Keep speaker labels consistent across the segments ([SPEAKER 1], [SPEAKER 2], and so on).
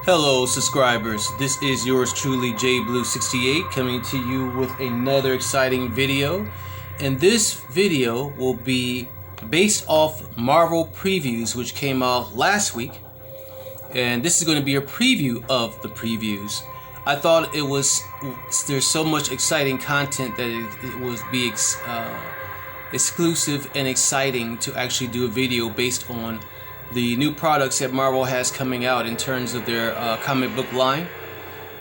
[SPEAKER 1] Hello subscribers, this is yours truly JBlue68 coming to you with another exciting video, and this video will be based off Marvel previews which came out last week, and this is going to be a preview of the previews. I thought there's so much exciting content that it would be exclusive and exciting to actually do a video based on the new products that Marvel has coming out in terms of their comic book line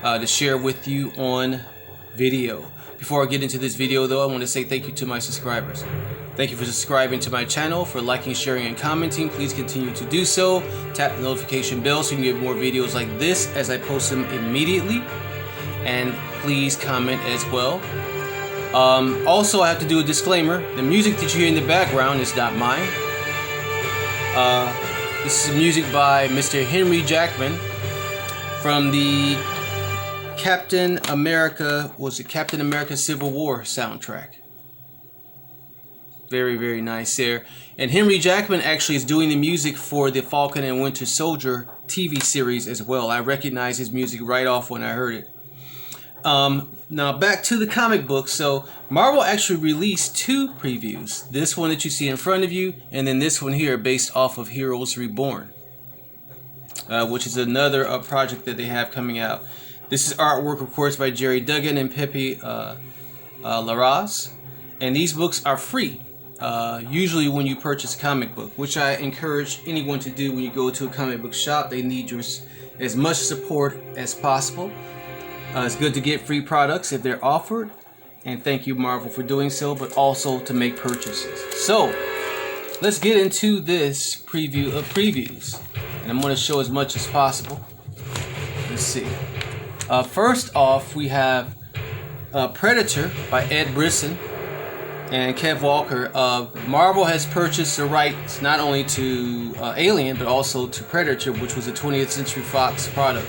[SPEAKER 1] to share with you on video. Before I get into this video though, I want to say thank you to my subscribers. Thank you for subscribing to my channel, for liking, sharing, and commenting. Please continue to do so. Tap the notification bell so you can get more videos like this as I post them immediately. And please comment as well. Also, I have to do a disclaimer. The music that you hear in the background is not mine. This is music by Mr. Henry Jackman from the Captain America Civil War soundtrack. Very, very nice there. And Henry Jackman actually is doing the music for the Falcon and Winter Soldier TV series as well. I recognize his music right off when I heard it. Now back to the comic book. So Marvel actually released two previews. This one that you see in front of you, and then this one here based off of Heroes Reborn, which is another project that they have coming out. This is artwork, of course, by Gerry Duggan and Pepe Larraz, and these books are free. Usually when you purchase a comic book, which I encourage anyone to do when you go to a comic book shop. They need as much support as possible. It's good to get free products if they're offered, and thank you Marvel for doing so, but also to make purchases. So let's get into this preview of previews, and I'm going to show as much as possible. Let's see. First off, we have Predator by Ed Brisson and Kev Walker. Marvel has purchased the rights not only to Alien but also to Predator, which was a 20th Century Fox product.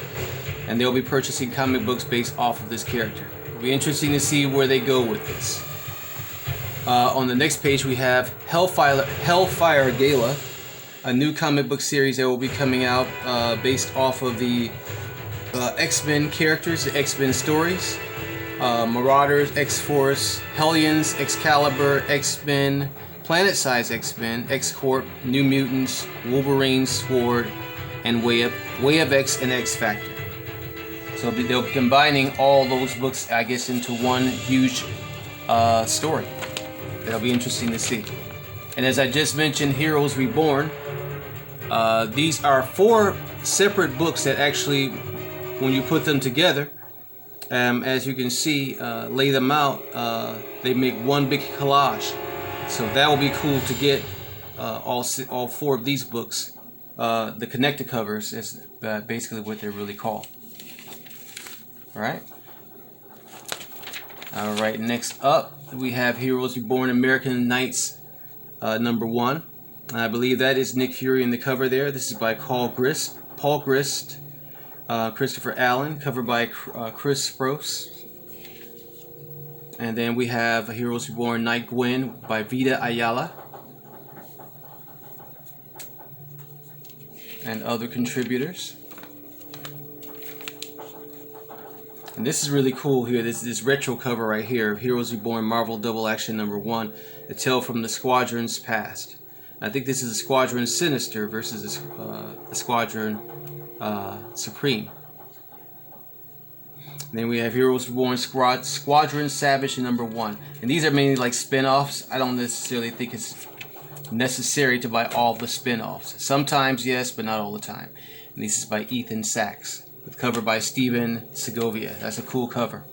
[SPEAKER 1] And they'll be purchasing comic books based off of this character. It'll be interesting to see where they go with this. On the next page we have Hellfire Gala, a new comic book series that will be coming out based off of the X-Men characters, the X-Men stories. Marauders, X-Force, Hellions, Excalibur, X-Men, Planet-Size X-Men, X-Corp, New Mutants, Wolverine, Sword, and Way of X and X-Factor. So they'll be combining all those books, I guess, into one huge story. That'll be interesting to see. And as I just mentioned, Heroes Reborn. These are 4 separate books that actually, when you put them together, as you can see, lay them out, they make one big collage. So that will be cool to get all 4 of these books. The connected covers is basically what they're really called. Alright, next up we have Heroes Reborn American Knights #1. I believe that is Nick Fury in the cover there. This is by Paul Grist, Christopher Allen, covered by Chris Sprouse. And then we have Heroes Reborn Night Gwen by Vita Ayala and other contributors. And this is really cool here. This retro cover right here, Heroes Reborn Marvel Double Action #1, a tale from the Squadron's past. I think this is a Squadron Sinister versus a Squadron Supreme. And then we have Heroes Reborn Squadron Savage #1. And these are mainly like spin-offs. I don't necessarily think it's necessary to buy all the spin-offs. Sometimes yes, but not all the time. And this is by Ethan Sachs, with cover by Steven Segovia. That's a cool cover.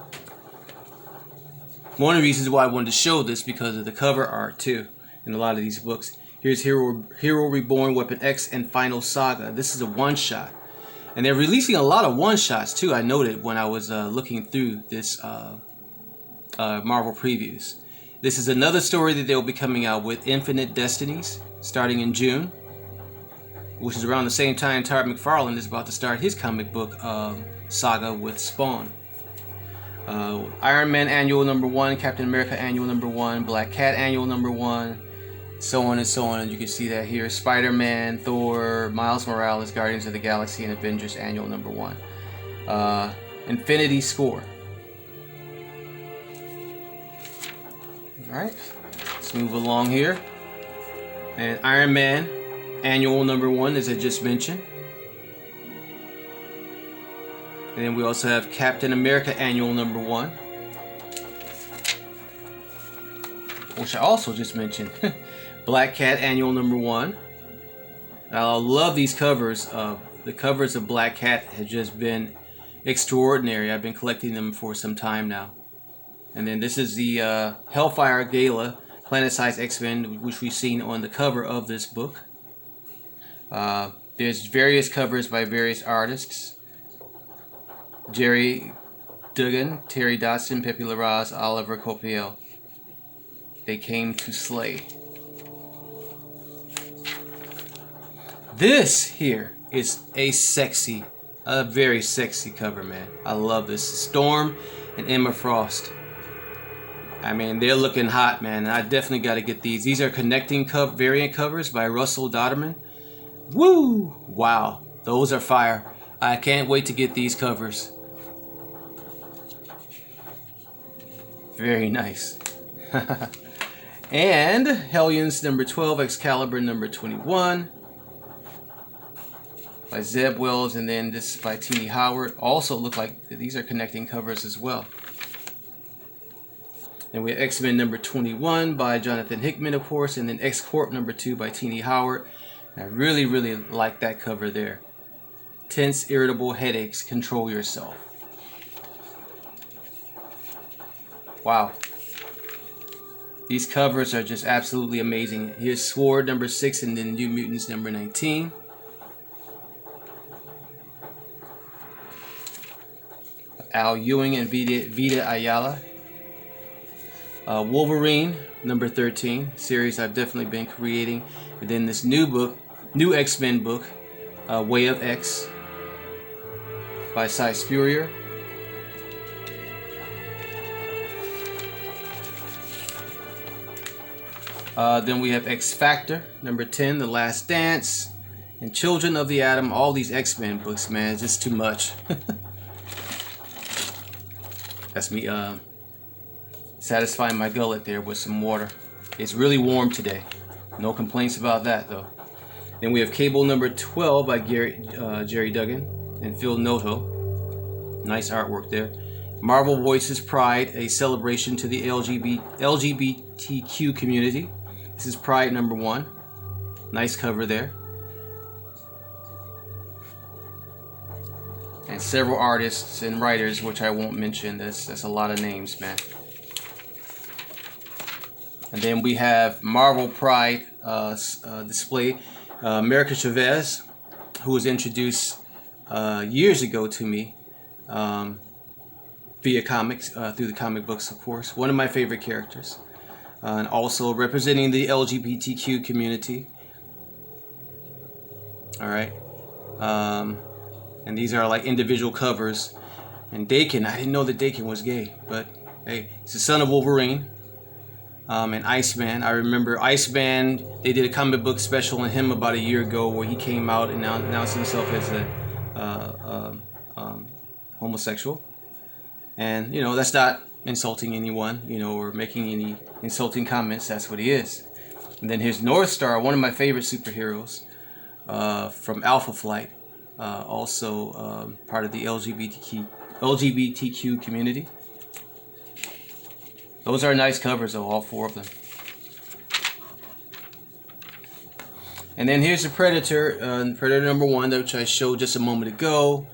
[SPEAKER 1] One of the reasons why I wanted to show this because of the cover art too in a lot of these books. Here's Hero Reborn Weapon X and Final Saga. This is a one-shot. And they're releasing a lot of one-shots too, I noted when I was looking through this Marvel previews. This is another story that they'll be coming out with, Infinite Destinies, starting in June, which is around the same time Todd McFarlane is about to start his comic book saga with Spawn. Iron Man Annual #1, Captain America Annual #1, Black Cat Annual #1, so on and so on. And you can see that here: Spider-Man, Thor, Miles Morales, Guardians of the Galaxy, and Avengers Annual #1. Infinity Score. Alright, let's move along here. And Iron Man Annual #1, as I just mentioned. And then we also have Captain America Annual #1, which I also just mentioned. Black Cat Annual #1. I love these covers. The covers of Black Cat have just been extraordinary. I've been collecting them for some time now. And then this is the Hellfire Gala Planet-Size X-Men, which we've seen on the cover of this book. There's various covers by various artists: Gerry Duggan, Terry Dodson, Pepe Larraz, Oliver Coipel. They came to slay. This here is a very sexy cover, man. I love this. Storm and Emma Frost. I mean, they're looking hot, man. I definitely got to get these. These are connecting variant covers by Russell Dodderman. Woo! Wow, those are fire. I can't wait to get these covers. Very nice. And Hellions #12, Excalibur #21 by Zeb Wells, and then this by Tini Howard. Also look like these are connecting covers as well. And we have X-Men #21 by Jonathan Hickman, of course, and then X-Corp #2 by Tini Howard. And I really, really like that cover there. Tense, irritable headaches, control yourself. Wow. These covers are just absolutely amazing. Here's Sword #6 and then New Mutants #19. Al Ewing and Vita Ayala. Wolverine #13, series I've definitely been creating. And then this new X-Men book, Way of X by Si Spurrier. Then we have X Factor #10, The Last Dance, and Children of the Atom. All these X-Men books, man, it's just too much. That's me satisfying my gullet there with some water. It's really warm today. No complaints about that, though. Then we have Cable #12 by Gerry Duggan and Phil Noto. Nice artwork there. Marvel Voices Pride, a celebration to the LGBTQ community. This is Pride #1. Nice cover there. And several artists and writers, which I won't mention. That's a lot of names, man. And then we have Marvel Pride display. America Chavez, who was introduced years ago to me via comics, through the comic books, of course. One of my favorite characters. And also representing the LGBTQ community. Alright. And these are like individual covers. And Daken, I didn't know that Daken was gay, but hey, he's the son of Wolverine. And Iceman. I remember Iceman, they did a comic book special on him about a year ago where he came out and announced himself as a homosexual. And, you know, that's not insulting anyone, you know, or making any insulting comments. That's what he is. And then here's North Star, one of my favorite superheroes from Alpha Flight. Also part of the LGBTQ community. Those are nice covers, though, all four of them. And then here's the Predator, Predator #1, which I showed just a moment ago,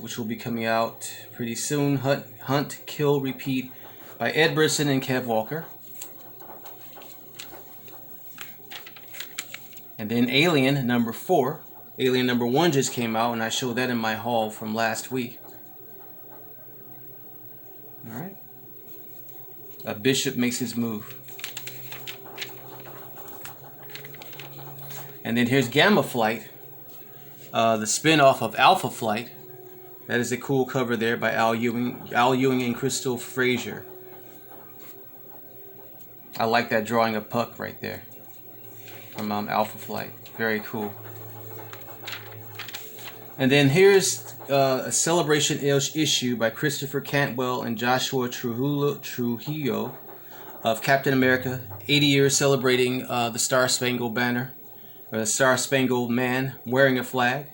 [SPEAKER 1] which will be coming out pretty soon. Hunt, Kill, Repeat by Ed Brisson and Kev Walker. And then Alien #4. Alien #1 just came out, and I showed that in my haul from last week. Alright. A Bishop makes his move. And then here's Gamma Flight, the spin-off of Alpha Flight. That is a cool cover there by Al Ewing and Crystal Frazier. I like that drawing of Puck right there from Alpha Flight. Very cool. And then here's a celebration issue by Christopher Cantwell and Joshua Trujillo of Captain America, 80 years celebrating the Star Spangled Banner, or the Star Spangled Man wearing a flag.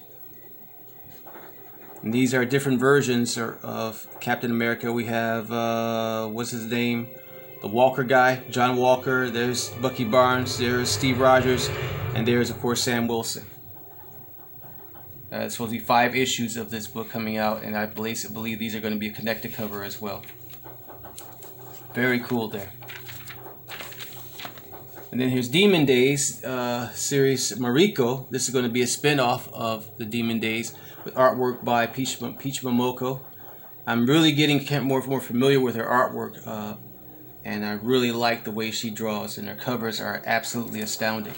[SPEAKER 1] And these are different versions of Captain America. We have, what's his name? The Walker guy, John Walker. There's Bucky Barnes. There's Steve Rogers. And there's, of course, Sam Wilson. It's supposed to be 5 issues of this book coming out, and I believe these are going to be a connected cover as well. Very cool there. And then here's Demon Days series Mariko. This is going to be a spin-off of the Demon Days with artwork by Peach Momoko. I'm really getting more familiar with her artwork, and I really like the way she draws, and her covers are absolutely astounding.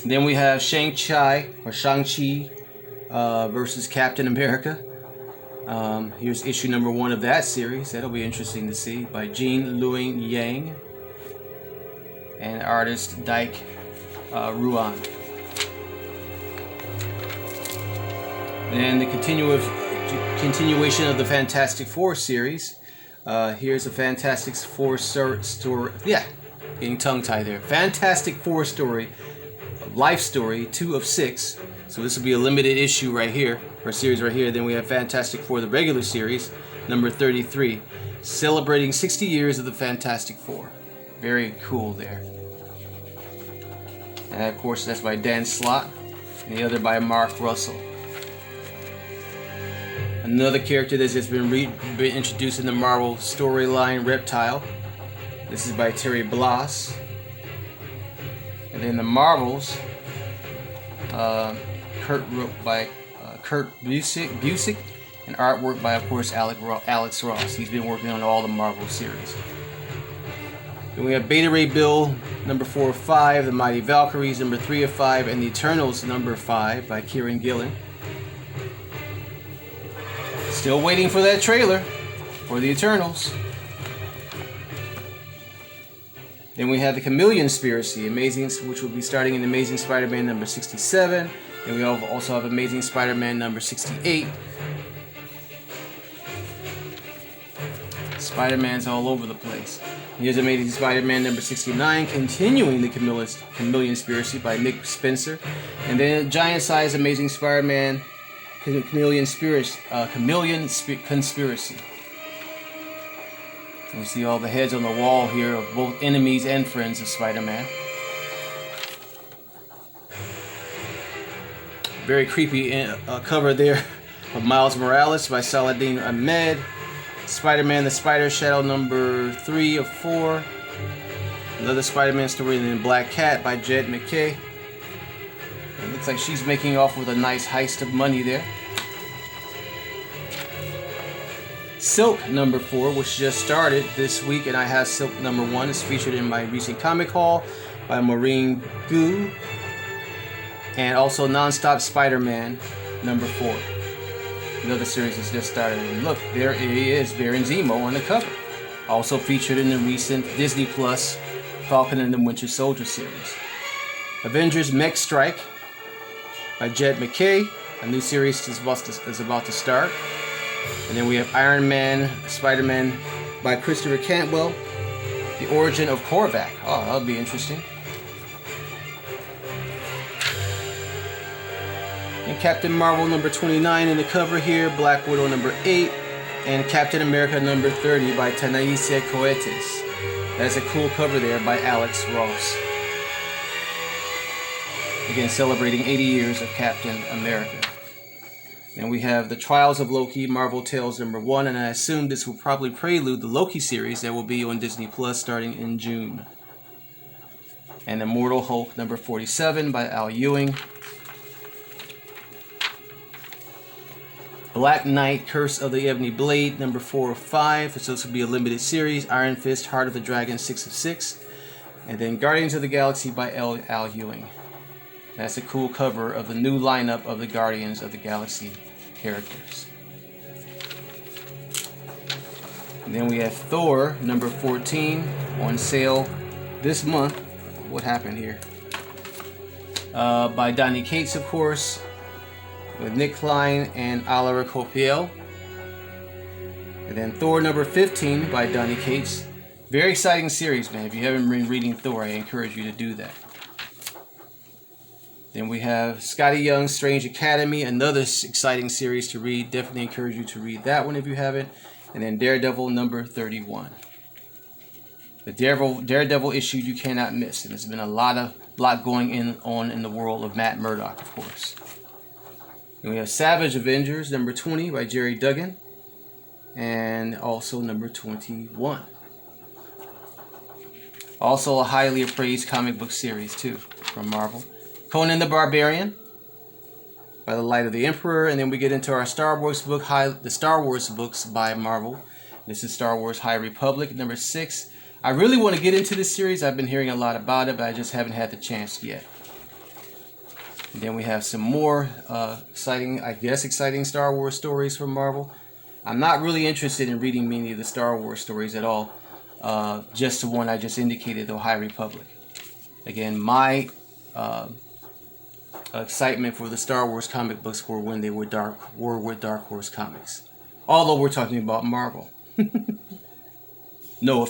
[SPEAKER 1] And then we have Shang-Chi versus Captain America. Here's issue number 1 of that series. That'll be interesting to see, by Jean Luing Yang and artist Dike Ruan. And the continuation of the Fantastic Four series. Here's a Fantastic Four story. Yeah, getting tongue-tied there. Fantastic Four story, life story, 2 of 6. So this will be a limited issue right here, or series right here. Then we have Fantastic Four, the regular series, number 33, celebrating 60 years of the Fantastic Four. Very cool there. And of course, that's by Dan Slott, and the other by Mark Russell. Another character that has been introduced in the Marvel storyline, Reptile. This is by Terry Bloss. And then the Marvels, Kurt Busiek, and artwork by, of course, Alex Ross. He's been working on all the Marvel series. Then we have Beta Ray Bill, number 4 of 5, The Mighty Valkyries, number 3 of 5, and The Eternals, number 5, by Kieran Gillen. Still waiting for that trailer for The Eternals. Then we have the Chameleon Conspiracy, which will be starting in Amazing Spider-Man number 67. And we also have Amazing Spider-Man number 68. Spider-Man's all over the place. Here's Amazing Spider-Man number 69, continuing the Chameleon Conspiracy by Nick Spencer. And then giant-sized Amazing Spider-Man Chameleon Conspiracy. You see all the heads on the wall here of both enemies and friends of Spider-Man. Very creepy cover there of Miles Morales by Saladin Ahmed. Spider-Man the Spider Shadow number 3 of 4. Another Spider-Man story, and then Black Cat by Jed McKay. It looks like she's making off with a nice heist of money there. Silk number 4, which just started this week, and I have Silk number 1. It's featured in my recent comic haul by Maureen Gu. And also Non-Stop Spider-Man number 4. Another series has just started. And look, there he is, Baron Zemo on the cover. Also featured in the recent Disney Plus Falcon and the Winter Soldier series. Avengers Mech Strike by Jed McKay. A new series is about to start. And then we have Iron Man, Spider-Man by Christopher Cantwell. The Origin of Korvac. Oh, that'll be interesting. And Captain Marvel number 29 in the cover here. Black Widow number 8. And Captain America number 30 by Ta-Nehisi Coates. That's a cool cover there by Alex Ross. Again, celebrating 80 years of Captain America. And we have The Trials of Loki, Marvel Tales number 1, and I assume this will probably prelude the Loki series that will be on Disney Plus starting in June. And Immortal Hulk number 47 by Al Ewing. Black Knight, Curse of the Ebony Blade number 4 of 5. So this will be a limited series. Iron Fist, Heart of the Dragon 6 of 6. And then Guardians of the Galaxy by Al Ewing. That's a cool cover of the new lineup of the Guardians of the Galaxy characters. And then we have Thor number 14 on sale this month. What happened here? By Donny Cates, of course, with Nick Klein and Oliver Coipel. And then Thor number 15 by Donny Cates. Very exciting series, man. If you haven't been reading Thor, I encourage you to do that. Then we have Scotty Young's Strange Academy, another exciting series to read. Definitely encourage you to read that one if you haven't. And then Daredevil number 31. The Daredevil issue you cannot miss. And there's been a lot going on in the world of Matt Murdock, of course. And we have Savage Avengers number 20 by Jerry Duggan. And also number 21. Also a highly appraised comic book series too from Marvel. Conan the Barbarian by the Light of the Emperor, and then we get into our Star Wars book, the Star Wars books by Marvel. This is Star Wars High Republic number 6. I really want to get into this series. I've been hearing a lot about it, but I just haven't had the chance yet. And then we have some more exciting Star Wars stories from Marvel. I'm not really interested in reading many of the Star Wars stories at all. Just the one I just indicated, the High Republic. Again, my excitement for the Star Wars comic books were when they were with Dark Horse Comics. Although we're talking about Marvel. No